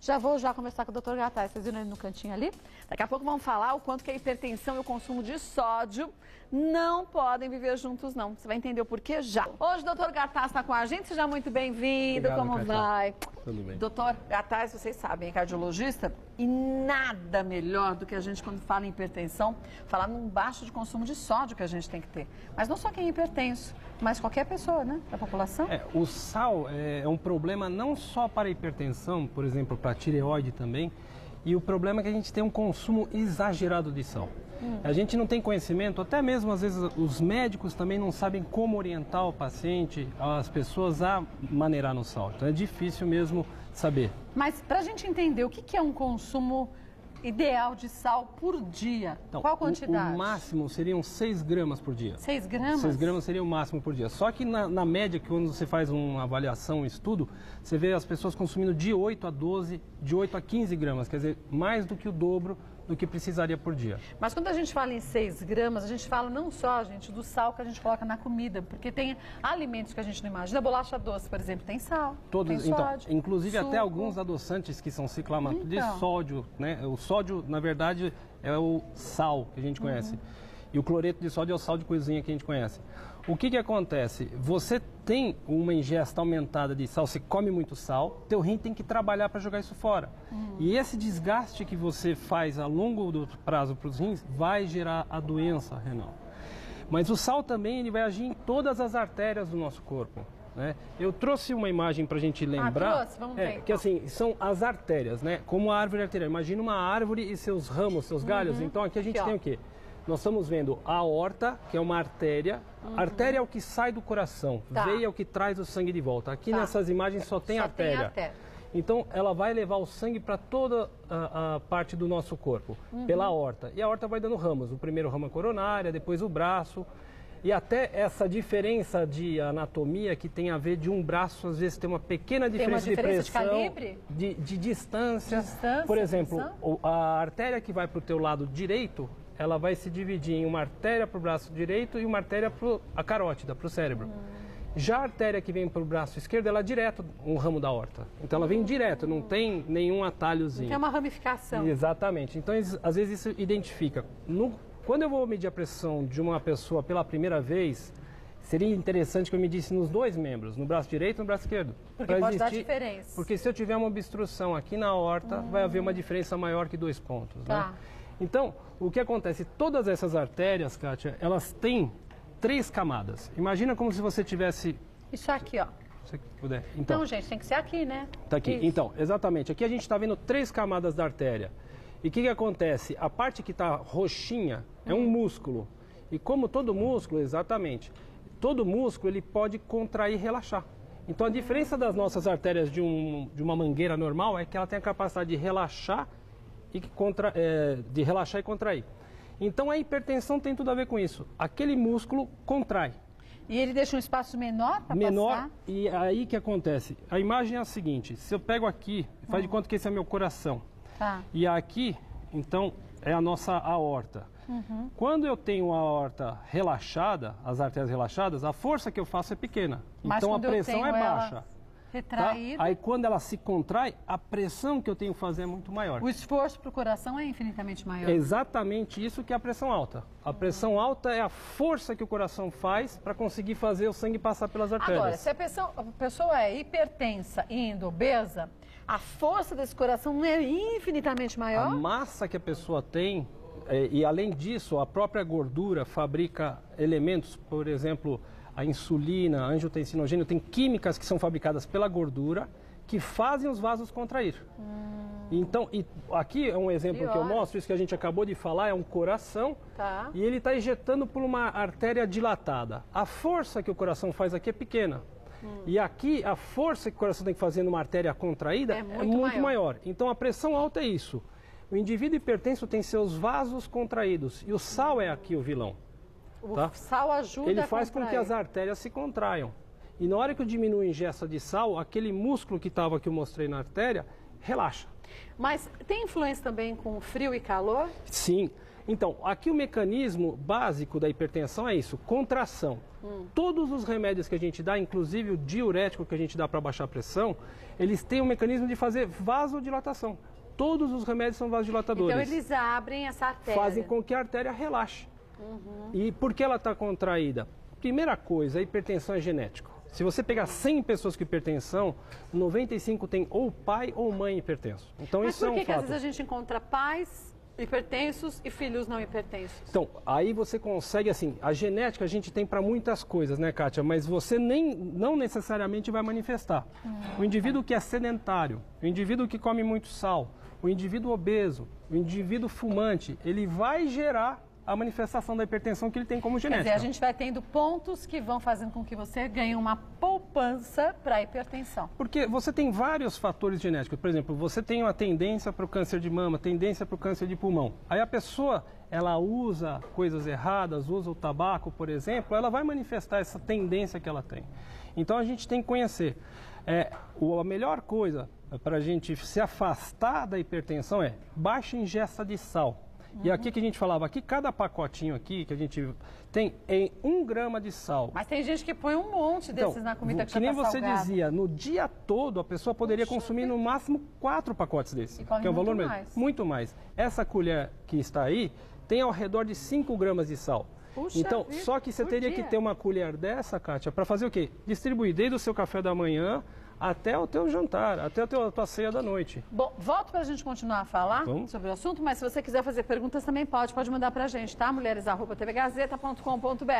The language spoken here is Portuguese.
Já vou conversar com o Dr. Gattai, vocês viram ele no cantinho ali? Daqui a pouco vamos falar o quanto que a hipertensão e o consumo de sódio não podem viver juntos, não. Você vai entender o porquê já. Hoje o Dr. Gattai está com a gente, seja muito bem-vindo. Como Kátia. vai? Tudo bem. Dr. Gattai, vocês sabem, é cardiologista e nada melhor do que a gente, quando fala em hipertensão, falar num baixo de consumo de sódio que a gente tem que ter. Mas não só quem é hipertenso, mas qualquer pessoa, né, da população. O sal é um problema não só para a hipertensão, por exemplo, para a tireoide também. E o problema é que a gente tem um consumo exagerado de sal. A gente não tem conhecimento, até mesmo às vezes os médicos também não sabem como orientar o paciente, as pessoas a maneirar no sal. Então é difícil mesmo saber. Mas para a gente entender o que é um consumo ideal de sal por dia, Então, qual quantidade? O máximo seriam 6 gramas por dia. 6 gramas? 6 gramas seria o máximo por dia. Só que na média, quando você faz uma avaliação, um estudo, você vê as pessoas consumindo de 8 a 12, de 8 a 15 gramas, quer dizer, mais do que o dobro do que precisaria por dia. Mas quando a gente fala em 6 gramas, a gente fala não só, gente, do sal que a gente coloca na comida, porque tem alimentos que a gente não imagina. Bolacha doce, por exemplo, tem sal, tem sódio, inclusive suco. Até alguns adoçantes que são ciclamato de sódio, né? O sódio, na verdade, é o sal que a gente conhece. E o cloreto de sódio é o sal de cozinha que a gente conhece. O que acontece? Você tem uma ingesta aumentada de sal, você come muito sal, teu rim tem que trabalhar para jogar isso fora. E esse desgaste que você faz a longo do prazo para os rins vai gerar a doença renal. Mas o sal também ele vai agir em todas as artérias do nosso corpo. Né? Eu trouxe uma imagem para a gente lembrar, Vamos ver, então. que assim, são as artérias, né? Como a árvore arterial. Imagina uma árvore e seus ramos, seus galhos. Então aqui a gente tem o quê? Nós estamos vendo a aorta, que é uma artéria. Artéria é o que sai do coração, veia é o que traz o sangue de volta. Aqui nessas imagens só tem artéria. Então ela vai levar o sangue para toda a parte do nosso corpo, pela aorta. E a aorta vai dando ramos. O primeiro ramo é coronária, depois o braço. E até essa diferença de anatomia que tem a ver de um braço, às vezes tem uma pequena diferença, de pressão, de calibre? De distância. Por exemplo, a artéria que vai para o teu lado direito, ela vai se dividir em uma artéria para o braço direito e uma artéria para a carótida, para o cérebro. Já a artéria que vem para o braço esquerdo, ela é direto um ramo da aorta. Então ela vem direto, não tem nenhum atalhozinho. Tem uma ramificação. Exatamente. Então às vezes isso identifica. Quando eu vou medir a pressão de uma pessoa pela primeira vez, seria interessante que eu medisse nos dois membros, no braço direito e no braço esquerdo. Porque pode dar diferença. Porque se eu tiver uma obstrução aqui na aorta, vai haver uma diferença maior que 2 pontos. Né? Então, o que acontece? Todas essas artérias, Kátia, elas têm 3 camadas. Imagina como se você tivesse... Isso aqui, ó. Se puder. Então, gente, tem que ser aqui, né? Tá aqui. Isso. Então, exatamente. Aqui a gente está vendo 3 camadas da artéria. E o que acontece? A parte que está roxinha é um músculo. E como todo músculo, exatamente, todo músculo ele pode contrair e relaxar. Então a diferença das nossas artérias de uma mangueira normal é que ela tem a capacidade de relaxar e contrair. Então a hipertensão tem tudo a ver com isso. Aquele músculo contrai. E ele deixa um espaço menor para passar? E aí que acontece? A imagem é a seguinte, se eu pego aqui, faz de conta que esse é meu coração. E aqui, então, é a nossa aorta. Quando eu tenho a aorta relaxada, as artérias relaxadas, a força que eu faço é pequena. Mas então a pressão é baixa. Retraída. Aí quando ela se contrai, a pressão que eu tenho que fazer é muito maior. O esforço para o coração é infinitamente maior. É exatamente isso que é a pressão alta. A pressão alta é a força que o coração faz para conseguir fazer o sangue passar pelas artérias. Agora, se a pessoa é hipertensa e obesa, a força desse coração não é infinitamente maior? A massa que a pessoa tem, e além disso, a própria gordura fabrica elementos, por exemplo, a insulina, a angiotensinogênio, tem químicas que são fabricadas pela gordura que fazem os vasos contrair. Então, aqui é um exemplo que eu mostro, isso que a gente acabou de falar, é um coração e ele está injetando por uma artéria dilatada. A força que o coração faz aqui é pequena. E aqui a força que o coração tem que fazer numa artéria contraída é muito maior. Então a pressão alta é isso. O indivíduo hipertenso tem seus vasos contraídos e o sal é aqui o vilão. O sal ajuda Ele faz com que as artérias se contraiam. E na hora que eu diminuo a ingesta de sal, aquele músculo que estava que eu mostrei na artéria, relaxa. Mas tem influência também com frio e calor? Sim. Então, aqui o mecanismo básico da hipertensão é isso, contração. Todos os remédios que a gente dá, inclusive o diurético que a gente dá para baixar a pressão, eles têm um mecanismo de fazer vasodilatação. Todos os remédios são vasodilatadores. Então eles abrem essa artéria. Fazem com que a artéria relaxe. E por que ela está contraída? Primeira coisa, a hipertensão é genética. Se você pegar 100 pessoas com hipertensão, 95 tem ou pai ou mãe hipertenso. Então Mas isso é um por que fato. às vezes a gente encontra pais hipertensos e filhos não hipertensos? Então, aí você consegue, assim, a genética a gente tem para muitas coisas, né, Kátia? Mas você não necessariamente vai manifestar. O indivíduo que é sedentário, o indivíduo que come muito sal, o indivíduo obeso, o indivíduo fumante, ele vai gerar a manifestação da hipertensão que ele tem como Quer genética. dizer, a gente vai tendo pontos que vão fazendo com que você ganhe uma poupança para a hipertensão. Porque você tem vários fatores genéticos. Por exemplo, você tem uma tendência para o câncer de mama, tendência para o câncer de pulmão. Aí a pessoa, ela usa coisas erradas, usa o tabaco, por exemplo, ela vai manifestar essa tendência que ela tem. Então a gente tem que conhecer. A melhor coisa para a gente se afastar da hipertensão é baixa ingesta de sal. E aqui que a gente falava, aqui cada pacotinho aqui que a gente tem em 1 grama de sal. Mas tem gente que põe um monte desses na comida que nem já tá você salgada. dizia, no dia todo a pessoa poderia consumir no máximo 4 pacotes desse. E come que é um valor muito mesmo. mais. Muito mais. Essa colher que está aí tem ao redor de 5 gramas de sal. Puxa Então, vida, só que você por teria dia. que ter uma colher dessa, Kátia, para fazer o quê? Distribuir desde o seu café da manhã até o teu jantar, até a tua ceia da noite. Bom, volto para a gente continuar a falar Vamos. sobre o assunto, mas se você quiser fazer perguntas também pode mandar para a gente, tá? mulheres@tvgazeta.com.br